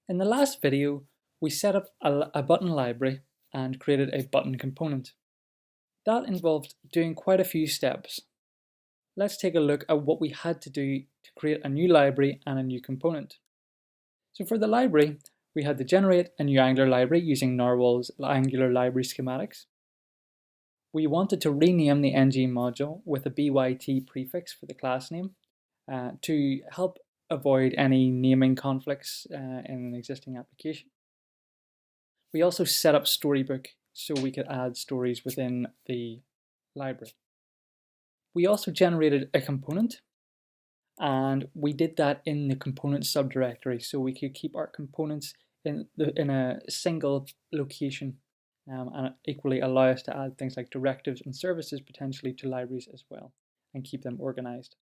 In the last video, we set up a button library and created a button component. That involved doing quite a few steps. Let's take a look at what we had to do to create a new library and a new component. So for the library, we had to generate a new Angular library using Narwhal's Angular library schematics. We wanted to rename the ng module with a byt prefix for the class name to help avoid any naming conflicts in an existing application. We also set up Storybook so we could add stories within the library. We also generated a component, and we did that in the component subdirectory so we could keep our components in a single location and equally allow us to add things like directives and services potentially to libraries as well and keep them organized.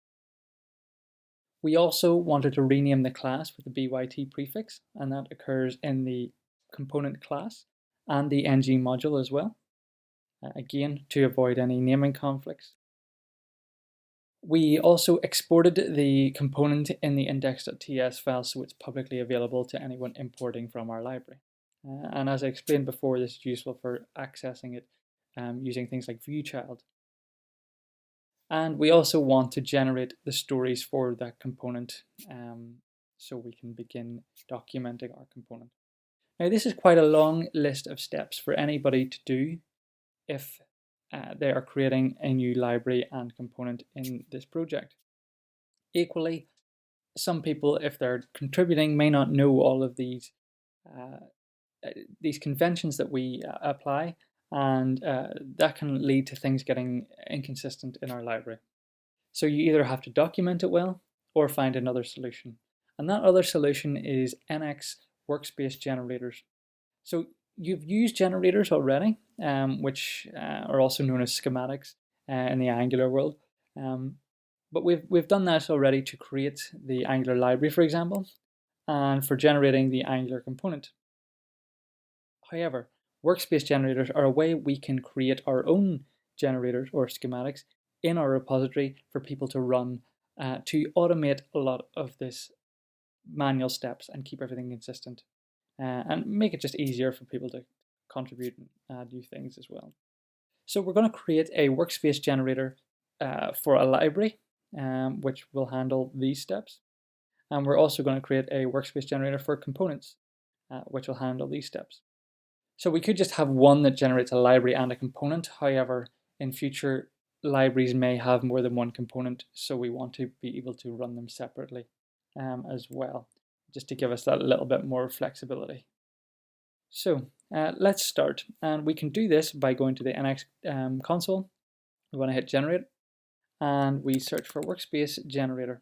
We also wanted to rename the class with the byt prefix, and that occurs in the component class and the ng module as well, again to avoid any naming conflicts. We also exported the component in the index.ts file so it's publicly available to anyone importing from our library. And as I explained before, this is useful for accessing it using things like viewchild. And we also want to generate the stories for that component so we can begin documenting our component. Now, this is quite a long list of steps for anybody to do if they are creating a new library and component in this project. Equally, some people, if they're contributing, may not know all of these conventions that we apply, and that can lead to things getting inconsistent in our library. So you either have to document it well or find another solution. And that other solution is NX Workspace generators. So you've used generators already, which are also known as schematics in the Angular world. But we've done that already to create the Angular library, for example, and for generating the Angular component. However, Workspace generators are a way we can create our own generators or schematics in our repository for people to run to automate a lot of this manual steps and keep everything consistent and make it just easier for people to contribute and add new things as well. So we're going to create a Workspace generator for a library which will handle these steps, and we're also going to create a Workspace generator for components which will handle these steps. So we could just have one that generates a library and a component. However, in future, libraries may have more than one component, so we want to be able to run them separately as well, just to give us that little bit more flexibility. So let's start, and we can do this by going to the NX console. We want to hit generate, and we search for Workspace generator.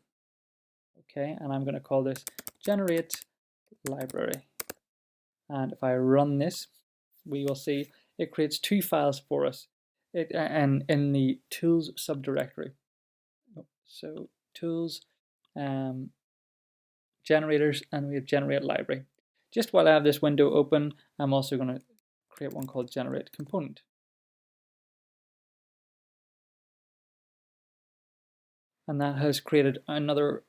Okay, and I'm going to call this generate library. And if I run this, we will see it creates two files for us and in the tools subdirectory. So tools, generators, and we have generate library. Just while I have this window open, I'm also going to create one called generate component. And that has created another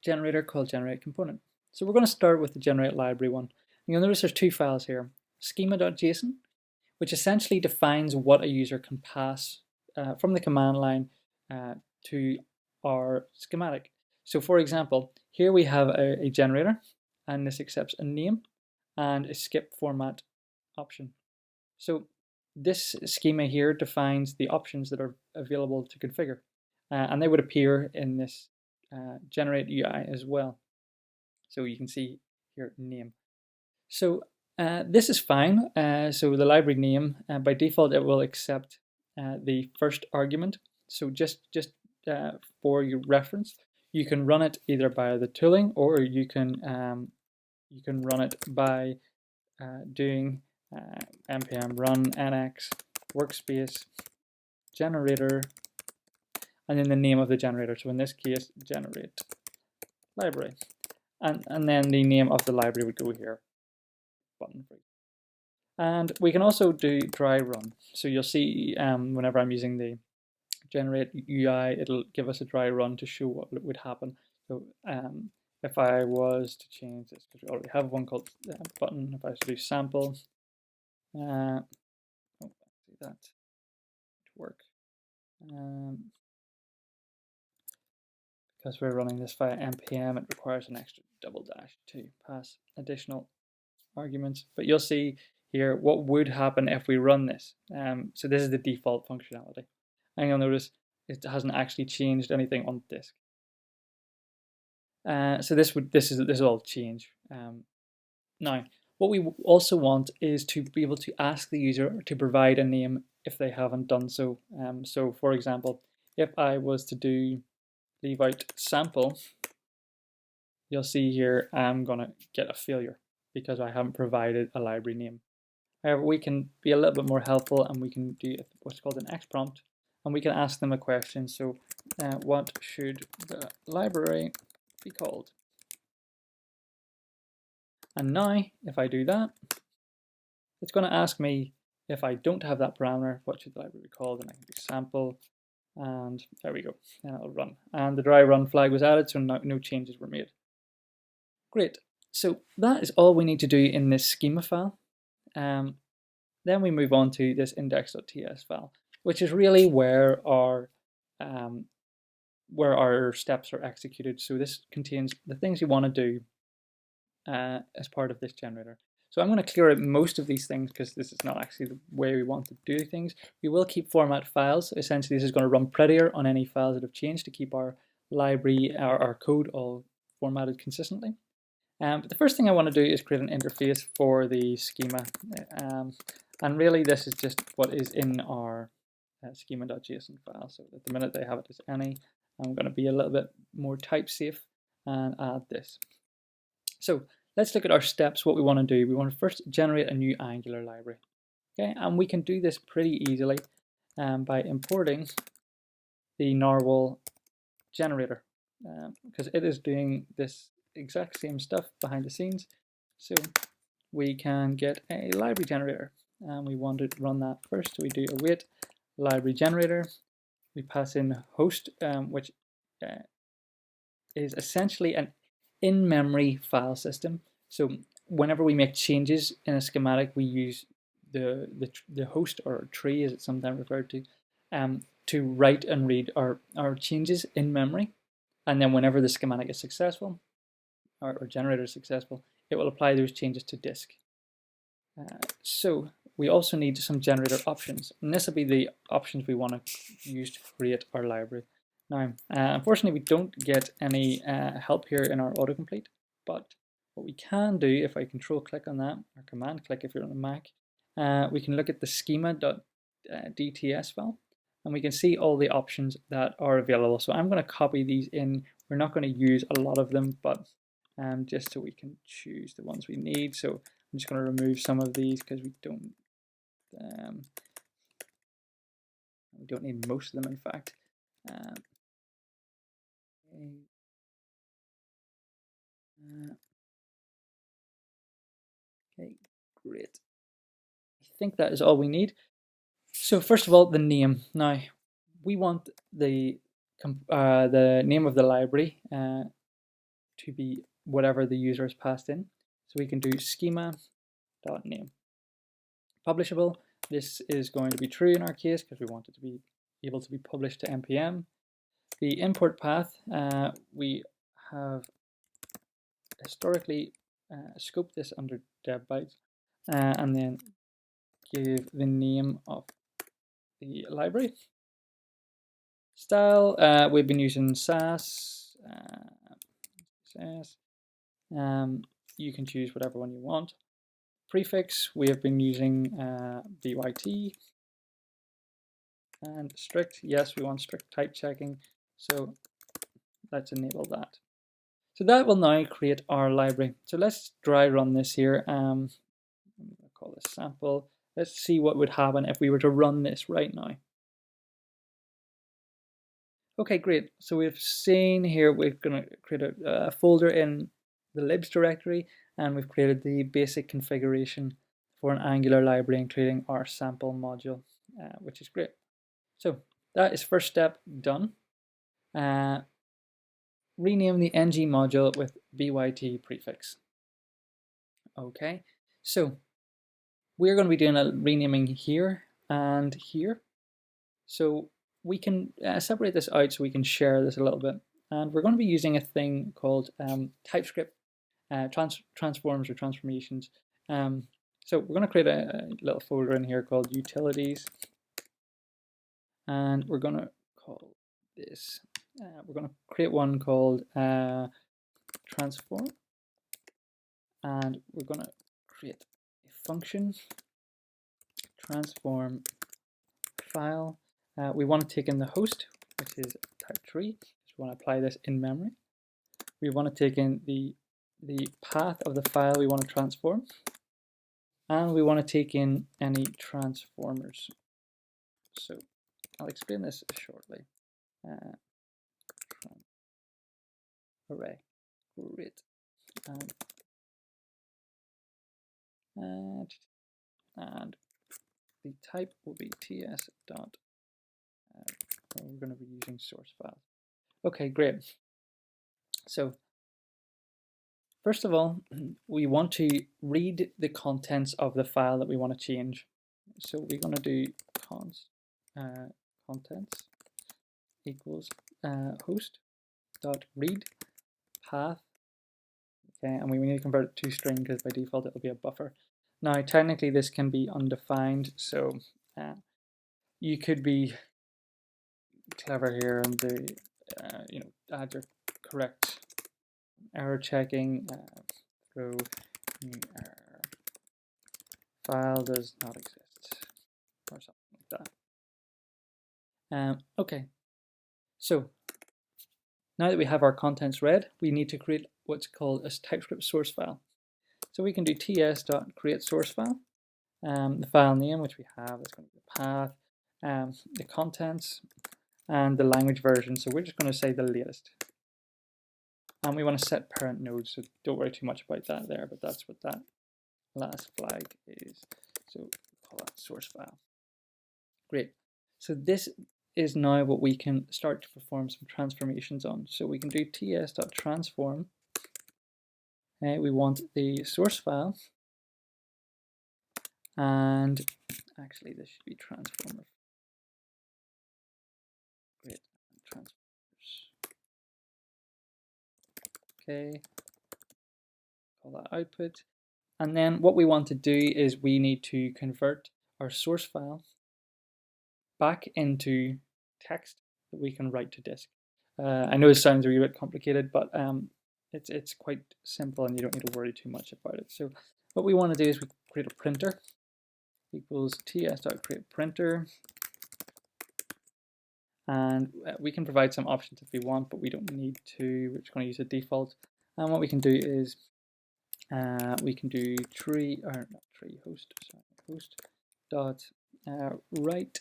generator called generate component. So we're going to start with the generate library one. You'll notice there's two files here. Schema.json, which essentially defines what a user can pass from the command line to our schematic. So for example, here we have a generator, and this accepts a name and a skip format option. So this schema here defines the options that are available to configure, and they would appear in this generate UI as well. So you can see here name. So this is fine. So the library name, by default, it will accept the first argument. So just for your reference, you can run it either by the tooling, or you can run it by doing npm run nx workspace generator, and then the name of the generator. So in this case, generate library, and then the name of the library would go here. Button free. And we can also do dry run. So you'll see whenever I'm using the generate UI, it'll give us a dry run to show what would happen. So if if I was to change this, because we already have one called button, if I was to do sample, oh, that to work. Because we're running this via npm, it requires an extra double dash to pass additional arguments. But you'll see here what would happen if we run this. So this is the default functionality, and you'll notice it hasn't actually changed anything on disk. So this will all change. Now, what we also want is to be able to ask the user to provide a name if they haven't done so. So for example, if I was to leave out sample, you'll see here I'm going to get a failure because I haven't provided a library name. However, we can be a little bit more helpful, and we can do what's called an X prompt, and we can ask them a question. So what should the library be called? And now, if I do that, it's going to ask me, if I don't have that parameter, what should the library be called? And I can do sample, and there we go, and it'll run. And the dry run flag was added, so no changes were made. Great. So that is all we need to do in this schema file. Then we move on to this index.ts file, which is really where our steps are executed. So this contains the things you want to do as part of this generator. So I'm going to clear out most of these things because this is not actually the way we want to do things. We will keep format files. Essentially, this is going to run prettier on any files that have changed to keep our library, our code all formatted consistently. But the first thing I want to do is create an interface for the schema. And really, this is just what is in our schema.json file. So at the minute they have it as any. I'm going to be a little bit more type safe and add this. So let's look at our steps, what we want to do. We want to first generate a new Angular library. Okay, and we can do this pretty easily by importing the narwhal generator because it is doing this exact same stuff behind the scenes. So we can get a library generator, and we want to run that first. So we do await library generator. We pass in host, which is essentially an in-memory file system. So whenever we make changes in a schematic, we use the host, or tree as it's sometimes referred to write and read our changes in memory. And then whenever the schematic is successful, or generator is successful, it will apply those changes to disk. So we also need some generator options, and this will be the options we want to use to create our library. Now, unfortunately, we don't get any help here in our autocomplete, but what we can do, if I control click on that, or command click if you're on a Mac, we can look at the schema.dts file, and we can see all the options that are available. So I'm going to copy these in. We're not going to use a lot of them, but just so we can choose the ones we need. So I'm just going to remove some of these because we don't need most of them, in fact. Okay, great. I think that is all we need. So first of all, the name. Now, we want the name of the library to be whatever the user has passed in. So we can do schema.name. Publishable. This is going to be true in our case because we want it to be able to be published to npm. The import path, we have historically scoped this under dev bytes, and then give the name of the library. Style, we've been using Sass. You can choose whatever one you want. Prefix, we have been using byt. And strict, yes, we want strict type checking, so let's enable that. So that will now create our library. So let's dry run this here. I'm going to call this sample. Let's see what would happen if we were to run this right now. Okay, great. So we've seen here we're going to create a folder in the libs directory, and we've created the basic configuration for an Angular library, including our sample module, which is great. So that is first step done. Rename the ng module with byt prefix. Okay, so we're going to be doing a renaming here and here. So we can separate this out so we can share this a little bit. And we're going to be using a thing called TypeScript transforms or transformations. So we're going to create a little folder in here called utilities. And we're going to call this, we're going to create one called transform. And we're going to create a function, transform file. We want to take in the host, which is type 3. So we want to apply this in memory. We want to take in the path of the file we want to transform. And we want to take in any transformers. So I'll explain this shortly. Array. Great. And the type will be ts dot. We're going to be using source files. Okay, great. So first of all, we want to read the contents of the file that we want to change. So we're going to do contents equals host dot read path. Okay, and we need to convert it to string because by default it will be a buffer. Now technically this can be undefined, so you could be clever here and do add your correct error checking, throw new error, file does not exist, or something like that. Okay, so now that we have our contents read, we need to create what's called a TypeScript source file. So we can do ts.create source file. The file name, which we have, is going to be the path, the contents, and the language version. So we're just going to say the latest. And we want to set parent node, so don't worry too much about that there, but that's what that last flag is. So we'll call that source file. Great. So this is now what we can start to perform some transformations on. So we can do ts.transform. We want the source file, and actually this should be transformer. Great. Transformers. Okay. Call that output. And then what we want to do is we need to convert our source file back into text that we can write to disk. I know it sounds a wee bit complicated, but it's quite simple and you don't need to worry too much about it. So what we want to do is we create a printer equals ts.createPrinter, and we can provide some options if we want, but we don't need to. We're just going to use the default. And what we can do is we can do host dot write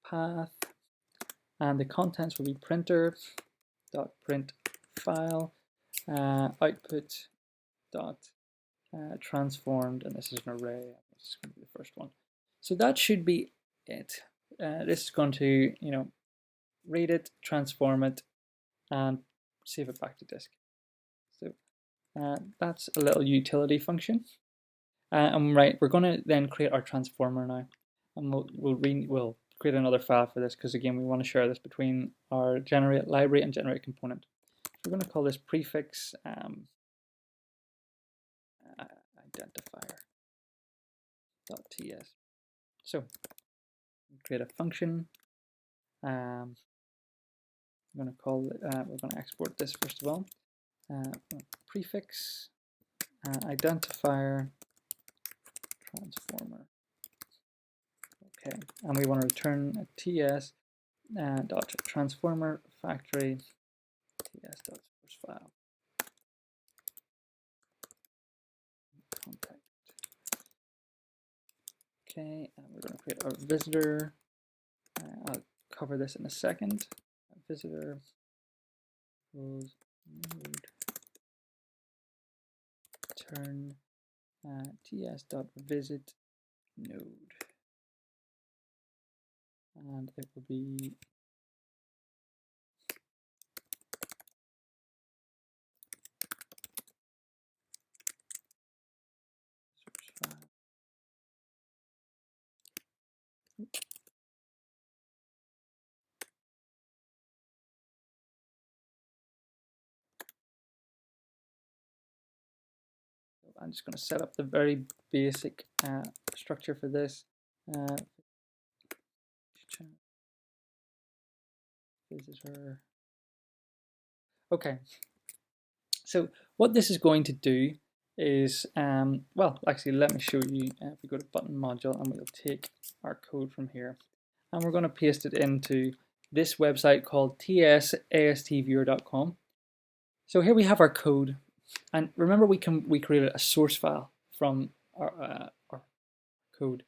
path, and the contents will be printer dot print file output dot transformed, and this is an array. This is going to be the first one. So that should be it. This is going to read it, transform it, and save it back to disk. So that's a little utility function. And we're going to then create our transformer now, and we'll create another file for this because again we want to share this between our generate library and generate component. So we're going to call this prefix identifier.ts. So create a function. I'm going to call it. We're going to export this first of all. Prefix identifier transformer. Okay, and we want to return a ts dot transformer factory ts dot source file context. Okay, and we're going to create our visitor. I'll cover this in a second. Visitor equals node turn ts dot visit node, and it will be I'm just going to set up the very basic structure for this. Visitor. Okay, so what this is going to do is, well, actually, let me show you. If we go to button module, and we'll take our code from here, and we're going to paste it into this website called tsastviewer.com. So here we have our code, and remember we created a source file from our code.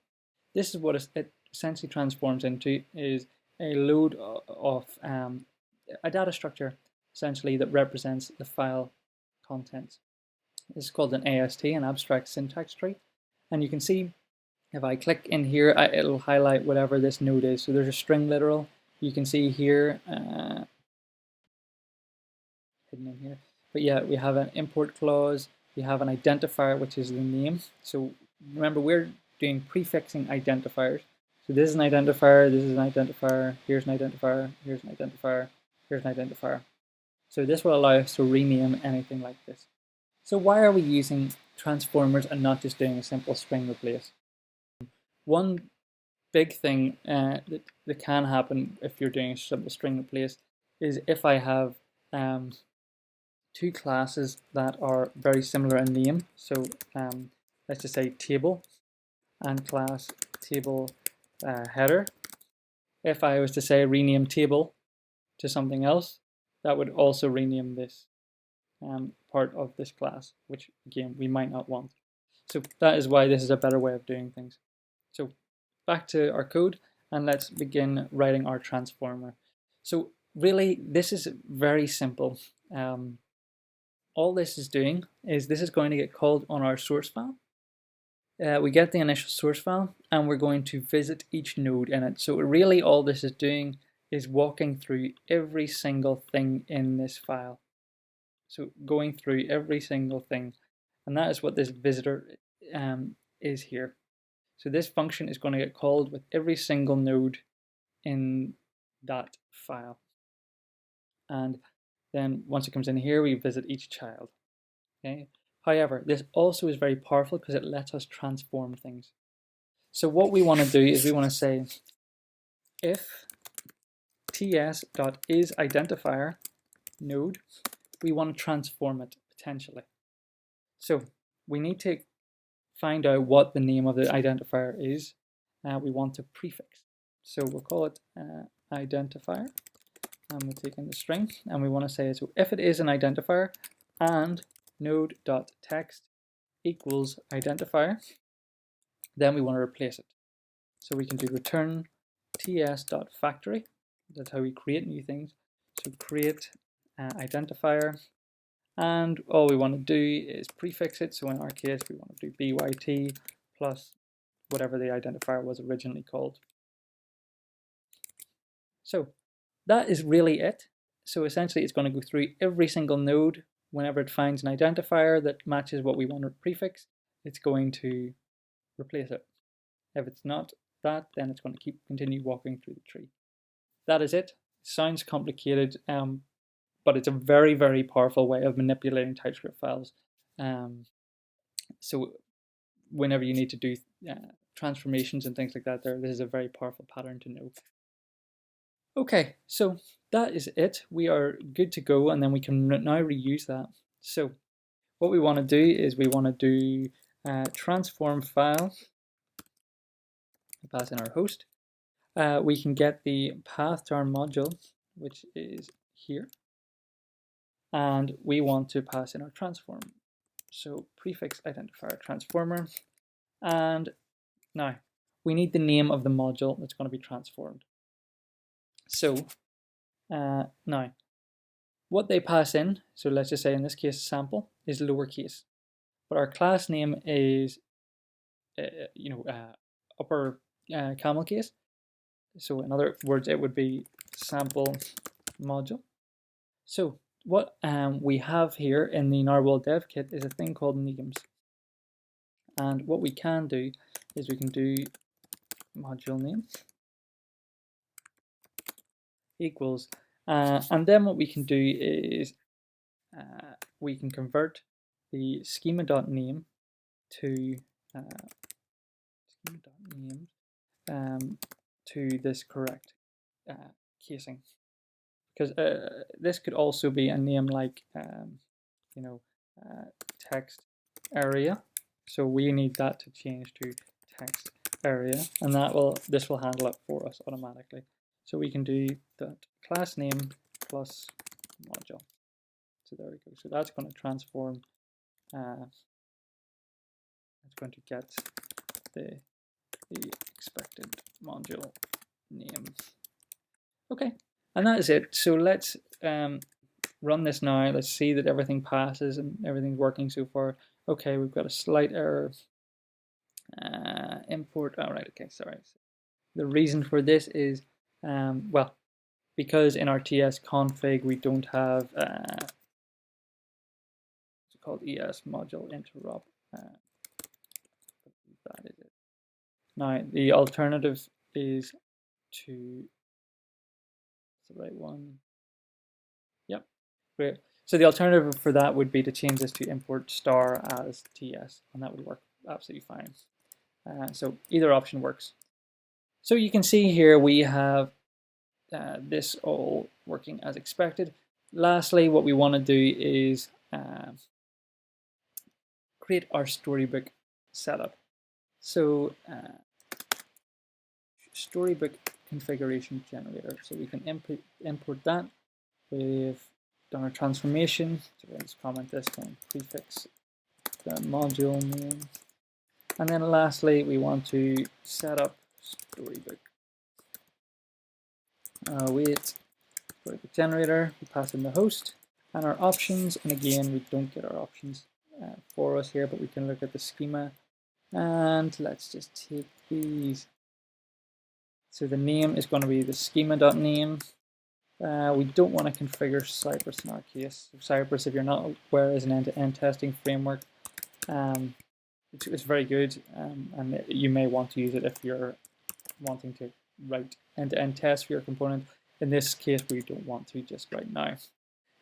This is what it essentially transforms into, is a load of a data structure essentially that represents the file contents. This is called an AST, an abstract syntax tree, and you can see if I click in here, it'll highlight whatever this node is. So there's a string literal. You can see here, hidden in here. But yeah, we have an import clause. We have an identifier, which is the name. So remember, we're doing prefixing identifiers. So this is an identifier, this is an identifier, here's an identifier, here's an identifier, here's an identifier. So this will allow us to rename anything like this. So why are we using transformers and not just doing a simple string replace? One big thing that can happen if you're doing a simple string replace is if I have two classes that are very similar in name. So let's just say table and class table header. If I was to say rename table to something else, that would also rename this part of this class, which again we might not want. So that is why this is a better way of doing things. So back to our code, and let's begin writing our transformer. So really this is very simple. All this is doing is this is going to get called on our source file. We get the initial source file and we're going to visit each node in it. So really all this is doing is walking through every single thing in this file. So going through every single thing, and that is what this visitor is here. So this function is going to get called with every single node in that file. And then once it comes in here, we visit each child. Okay. However, this also is very powerful because it lets us transform things. So what we want to do is we want to say if ts.isIdentifier node, we want to transform it potentially. So we need to find out what the name of the identifier is. We want to prefix. So we'll call it identifier, and we'll take in the string, and we want to say, so if it is an identifier and node.text equals identifier, then we want to replace it. So we can do return ts.factory. That's how we create new things. So create identifier, and all we want to do is prefix it. So in our case, we want to do byt plus whatever the identifier was originally called. So that is really it. So essentially it's going to go through every single node. Whenever it finds an identifier that matches what we want to prefix, it's going to replace it. If it's not that, then it's going to continue walking through the tree. That is it. Sounds complicated, but it's a very, very powerful way of manipulating TypeScript files. So whenever you need to do transformations and things like that, this is a very powerful pattern to know. Okay, so that is it. We are good to go, and then we can now reuse that. So what we want to do is we want to do transform file, pass in our host. We can get the path to our module, which is here, and we want to pass in our transform. So prefix identifier transformer, and now we need the name of the module that's going to be transformed. So now what they pass in, so let's just say in this case sample, is lowercase, but our class name is upper camel case. So in other words, it would be sample module. So what we have here in the Narwhal dev kit is a thing called names. And what we can do is we can do module name equals, and then what we can do is we can convert the schema.name to schema.name to this correct casing, because this could also be a name like you know, text area. So we need that to change to text area, and this will handle it for us automatically. So we can do that class name plus module. So there we go. So that's going to transform. It's going to get the expected module name. Okay, and that is it. So let's run this now. Let's see that everything passes and everything's working so far. Okay, we've got a slight error. Import. All right. Okay. Sorry. The reason for this is, well, because in our TS config we don't have what's it called, ES module interrupt. That is it. Now the alternative is to. That's the right one. Yep. Great. So the alternative for that would be to change this to import star as TS, and that would work absolutely fine. So either option works. So you can see here we have this all working as expected. Lastly, what we want to do is create our storybook setup. So storybook configuration generator. So we can import that. We've done our transformation. So let's comment this one, prefix the module name. And then lastly, we want to set up storybook. Wait, storybook generator, we pass in the host and our options. And again, we don't get our options for us here, but we can look at the schema. And let's just take these. So the name is going to be the schema.name. We don't want to configure Cypress in our case. Cypress, if you're not aware, is an end-to-end testing framework. It's very good, and you may want to use it if you're wanting to write end-to-end tests for your component. In this case, we don't want to just right now.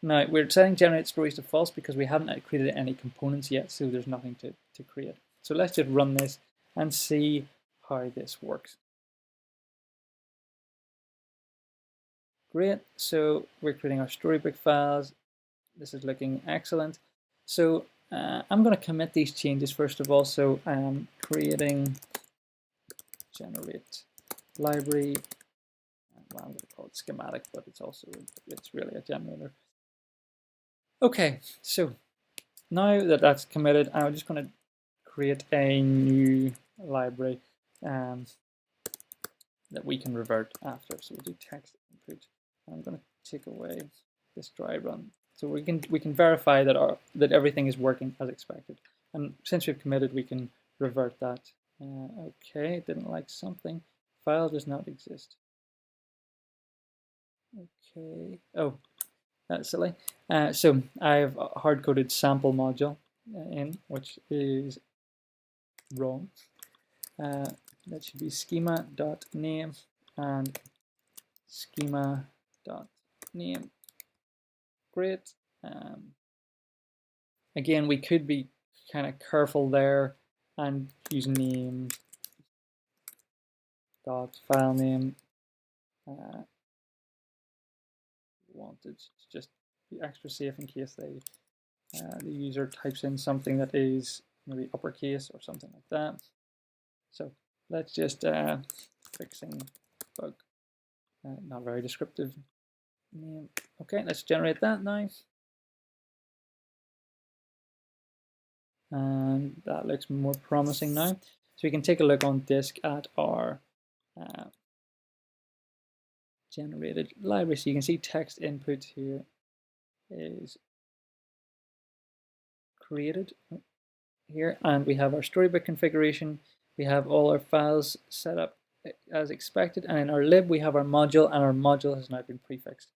Now, we're setting generate stories to false because we haven't created any components yet, so there's nothing to create. So let's just run this and see how this works. Great, so we're creating our storybook files. This is looking excellent. So I'm going to commit these changes first of all. So I'm creating generate library. Well, I'm going to call it schematic, but it's really a generator. Okay, so now that that's committed, I'm just going to create a new library that we can revert after. So we'll do text input. I'm going to take away this dry run, so we can verify that everything is working as expected. And since we've committed, we can revert that. Okay, didn't like something. File does not exist. Okay. Oh, that's silly. So I've hard-coded sample module in, which is wrong. That should be schema.name and schema.name. Great. Again, we could be kind of careful there and use name dot file name. Wanted to just be extra safe in case the user types in something that is maybe uppercase or something like that. So let's just fixing bug. Not very descriptive name. Okay, let's generate that now. And that looks more promising now. So we can take a look on disk at our generated library. So you can see text input here is created here, and we have our storybook configuration. We have all our files set up as expected, and in our lib we have our module, and our module has now been prefixed.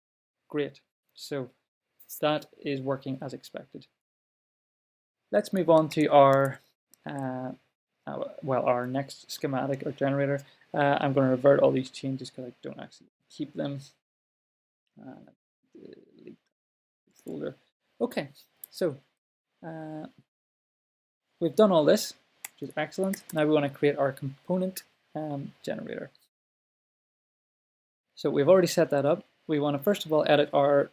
Great. So that is working as expected. Let's move on to our well, our next schematic or generator, I'm going to revert all these changes because I don't actually keep them. Delete folder. Okay, so we've done all this, which is excellent. Now we want to create our component generator. So we've already set that up. We want to first of all edit our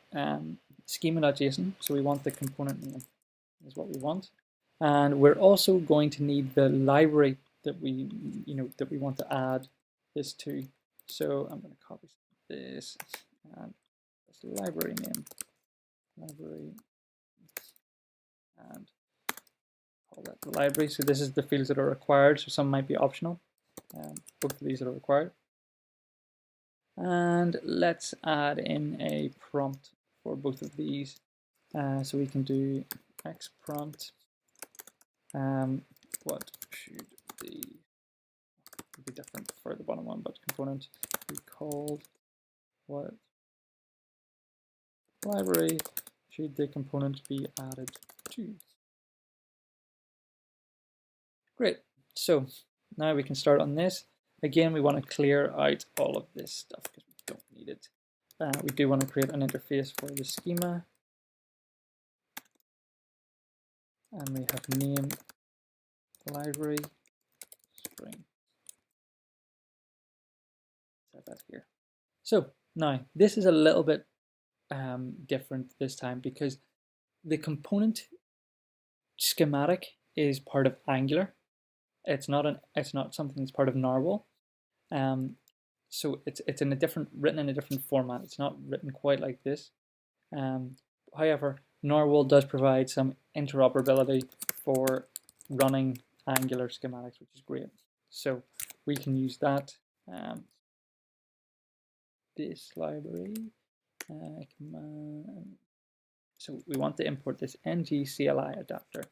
schema.json. So we want the component name is what we want, and we're also going to need the library that we want to add this to. So I'm going to copy this and this library name, library, and call that the library. So this is the fields that are required. So some might be optional. Both of these are required. And let's add in a prompt for both of these. So we can do x prompt. What should be different for the bottom one, but component be called what library should the component be added to. Great. So now we can start on this. Again, we want to clear out all of this stuff because we don't need it. We do want to create an interface for the schema. And we have name library string. Set that here. So now this is a little bit different this time because the component schematic is part of Angular. It's not something that's part of Narwhal. So it's written in a different format. It's not written quite like this. However, Narwhal does provide some interoperability for running Angular schematics, which is great. So we can use that. This library command. So we want to import this ng-cli adapter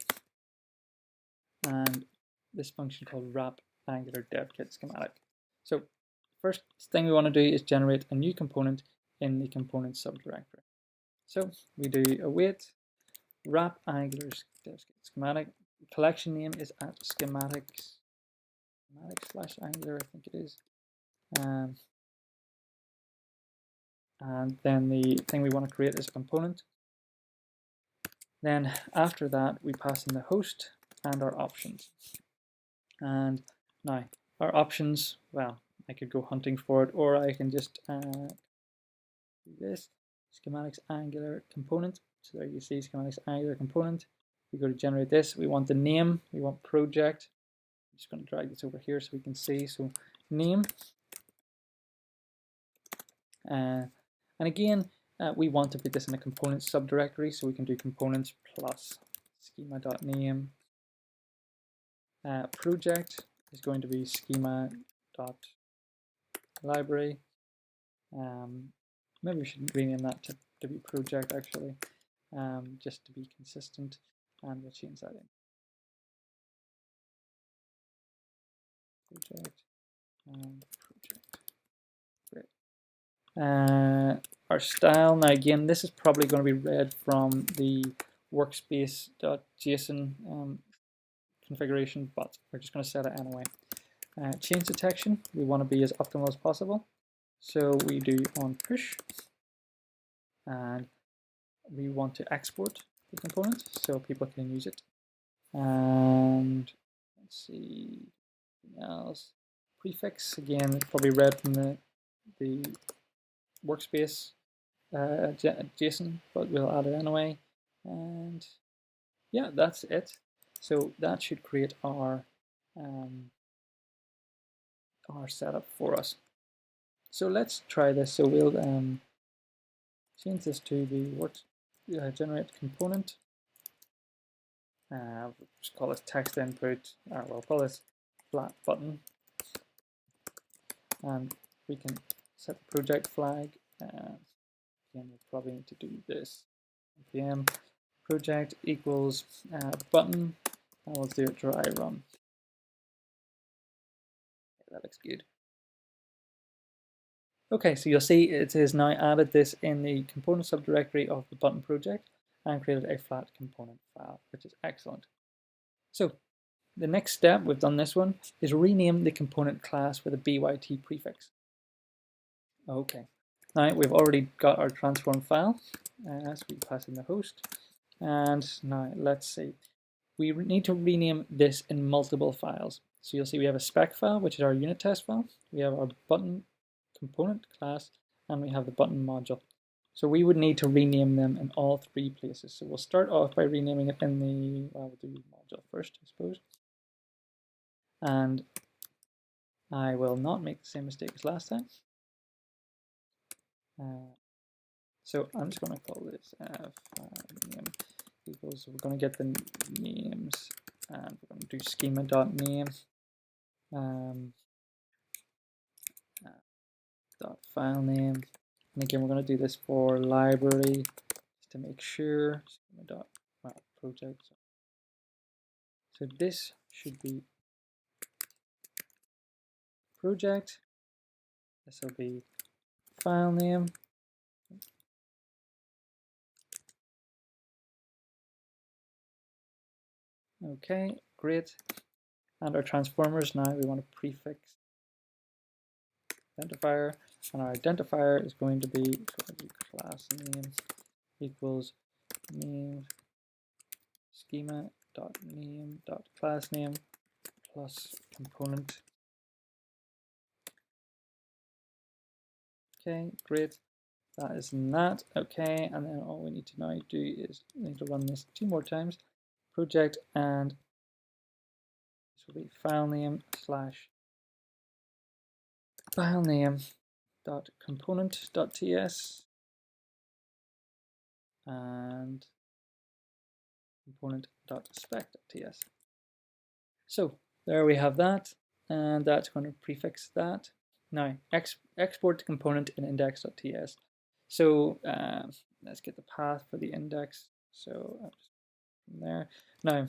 and this function called wrap Angular dev kit schematic. So first thing we want to do is generate a new component in the component subdirectory. So we do await wrap Angular dev kit schematic. Collection name is at schematics / Angular, I think it is. And then the thing we want to create is a component. Then after that, we pass in the host and our options. And now our options, well, I could go hunting for it, or I can just do this, schematics Angular component. So there you see schematics Angular component. We go to generate this. We want the name. We want project. I'm just going to drag this over here so we can see. So name. And again, we want to put this in a component subdirectory, so we can do components plus schema.name. Project is going to be schema.library. Maybe we should rename that to be project actually, just to be consistent, and we'll change that in. Project. Great. Our style, now again, this is probably going to be read from the workspace.json configuration, but we're just going to set it anyway. Change detection, we want to be as optimal as possible. So we do on push, and we want to export the component so people can use it. And let's see, anything else. Prefix, again, probably read from the workspace JSON, but we'll add it anyway. And yeah, that's it. So that should create our setup for us. So let's try this. So we'll change this to the generate component. We'll just call this text input, or we'll call this flat button. And we can set the project flag. Again, we'll probably need to do this. npm project equals button, and we'll do it dry run. That looks good. Okay, so you'll see it has now added this in the component subdirectory of the button project and created a flat component file, which is excellent. So the next step, we've done this one, is rename the component class with a byt prefix. Okay, now we've already got our transform file, so we pass in the host, and now let's see. We need to rename this in multiple files. So you'll see we have a spec file, which is our unit test file. We have our button component class, and we have the button module. So we would need to rename them in all three places. So we'll start off by renaming it in the, well, we'll do module first, I suppose. And I will not make the same mistake as last time. So I'm just going to call this name equals, we're going to get the names, and we're going to do schema.name dot file name. And again, we're going to do this for library just to make sure. Schema dot project. So this should be project. This will be file name. Okay, great. And our transformers now, we want to prefix identifier, and our identifier is going to be class name equals name schema dot name dot class name plus component. Okay, great. That is that. Okay, and then all we need to now do is we need to run this 2 more times. Project, and this will be file name slash file name dot component dot ts and component dot spec dot ts. So there we have that, and that's going to prefix that. Now export the component in index.ts. So let's get the path for the index. So from there. Now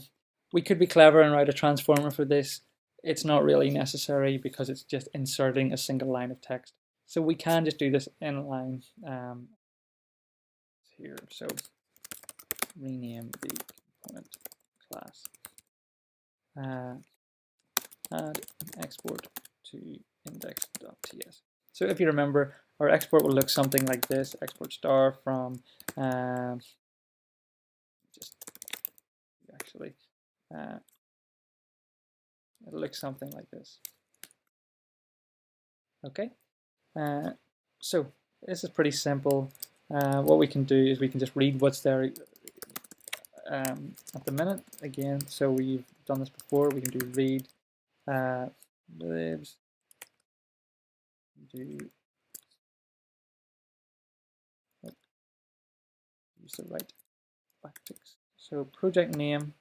we could be clever and write a transformer for this. It's not really necessary because it's just inserting a single line of text. So we can just do this in line here. So rename the component class. Add and export to index.ts. So if you remember, our export will look something like this: export star from it looks something like this. Okay, so this is pretty simple. What we can do is we can just read what's there at the minute again. So we've done this before. We can do read libs, do use the right backticks. So project name.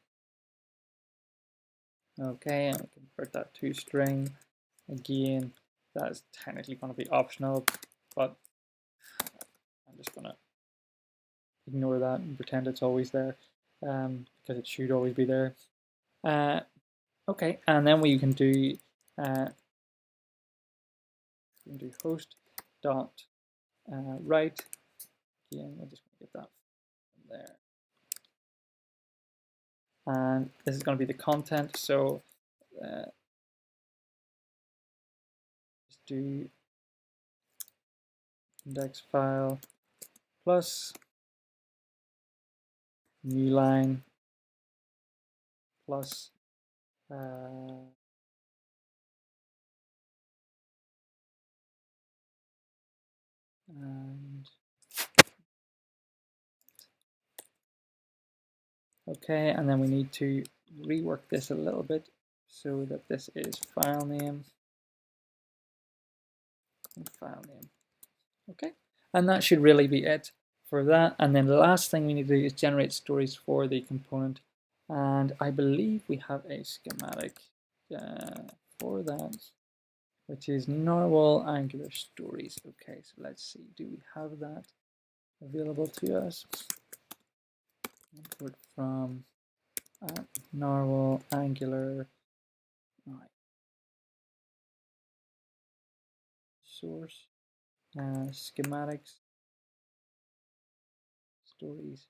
Okay, and we convert that to string. Again, that's technically going to be optional, but I'm just going to ignore that and pretend it's always there because it should always be there. Okay, and then we can do host dot write. Again, we're just going to get that from there. And this is going to be the content. So just do index file plus new line plus and okay, and then we need to rework this a little bit so that this is file name and file name. Okay, and that should really be it for that. And then the last thing we need to do is generate stories for the component, and I believe we have a schematic for that, which is narwhal angular stories. Okay, so let's see, do we have that available to us? Import from narwhal angular source schematics stories.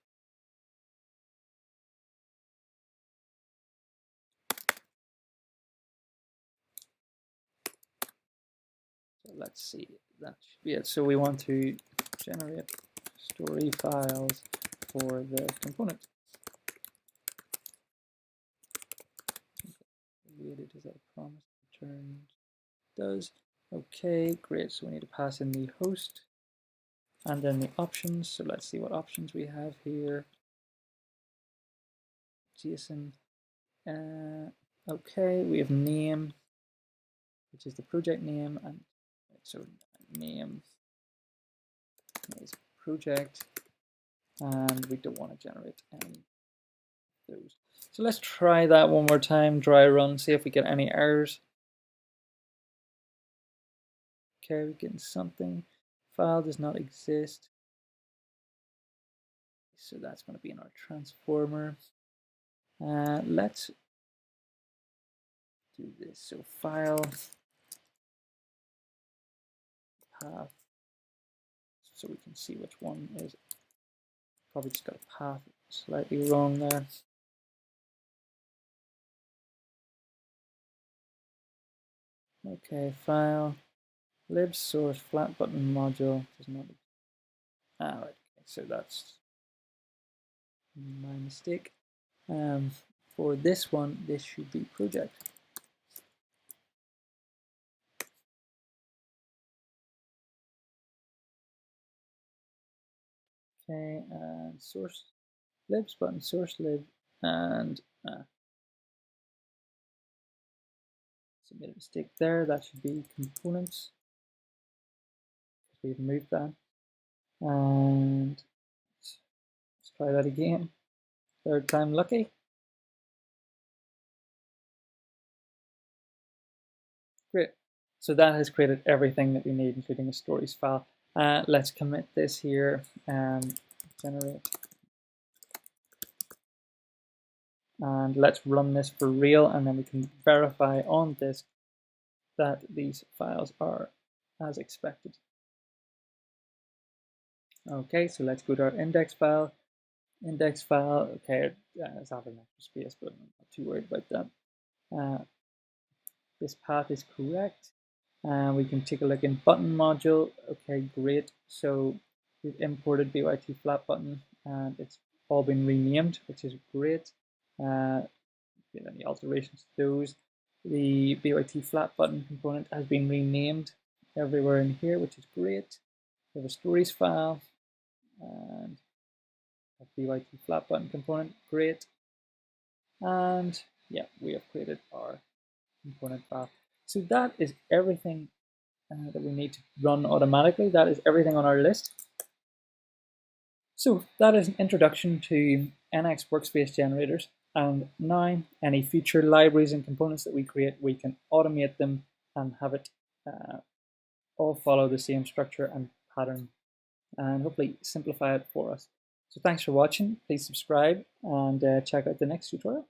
let's see, that should be it. So we want to generate story files for the component. Created as a promise returned does. Okay, great. So we need to pass in the host and then the options. So let's see what options we have here. JSON. Okay, we have name, which is the project name, and so name is project, and we don't want to generate any of those. So let's try that one more time, dry run, see if we get any errors. Okay, we're getting something. File does not exist. So that's going to be in our transformer. Let's do this. So file path, so we can see which one is. Probably just got a path slightly wrong there. Okay, file lib source flat button module does not. Right. Okay, so that's my mistake. For this one, this should be project. Okay, and source libs button, source lib, and so made a mistake there. That should be components. We've moved that. And let's try that again. Third time lucky. Great. So that has created everything that we need, including a stories file. Let's commit this here and generate. And let's run this for real, and then we can verify on disk that these files are as expected. Okay, so let's go to our index file. Index file, okay, it's having extra space, but I'm not too worried about that. This path is correct. We can take a look in button module. Okay, great. So we've imported BYT flat button, and it's all been renamed, which is great. Get any alterations to those. The BYT flat button component has been renamed everywhere in here, which is great. We have a stories file and a BYT flat button component, great. And yeah, we have created our component file. So that is everything that we need to run automatically. That is everything on our list. So that is an introduction to NX workspace generators. And now any future libraries and components that we create, we can automate them and have it all follow the same structure and pattern, and hopefully simplify it for us. So thanks for watching. Please subscribe and check out the next tutorial.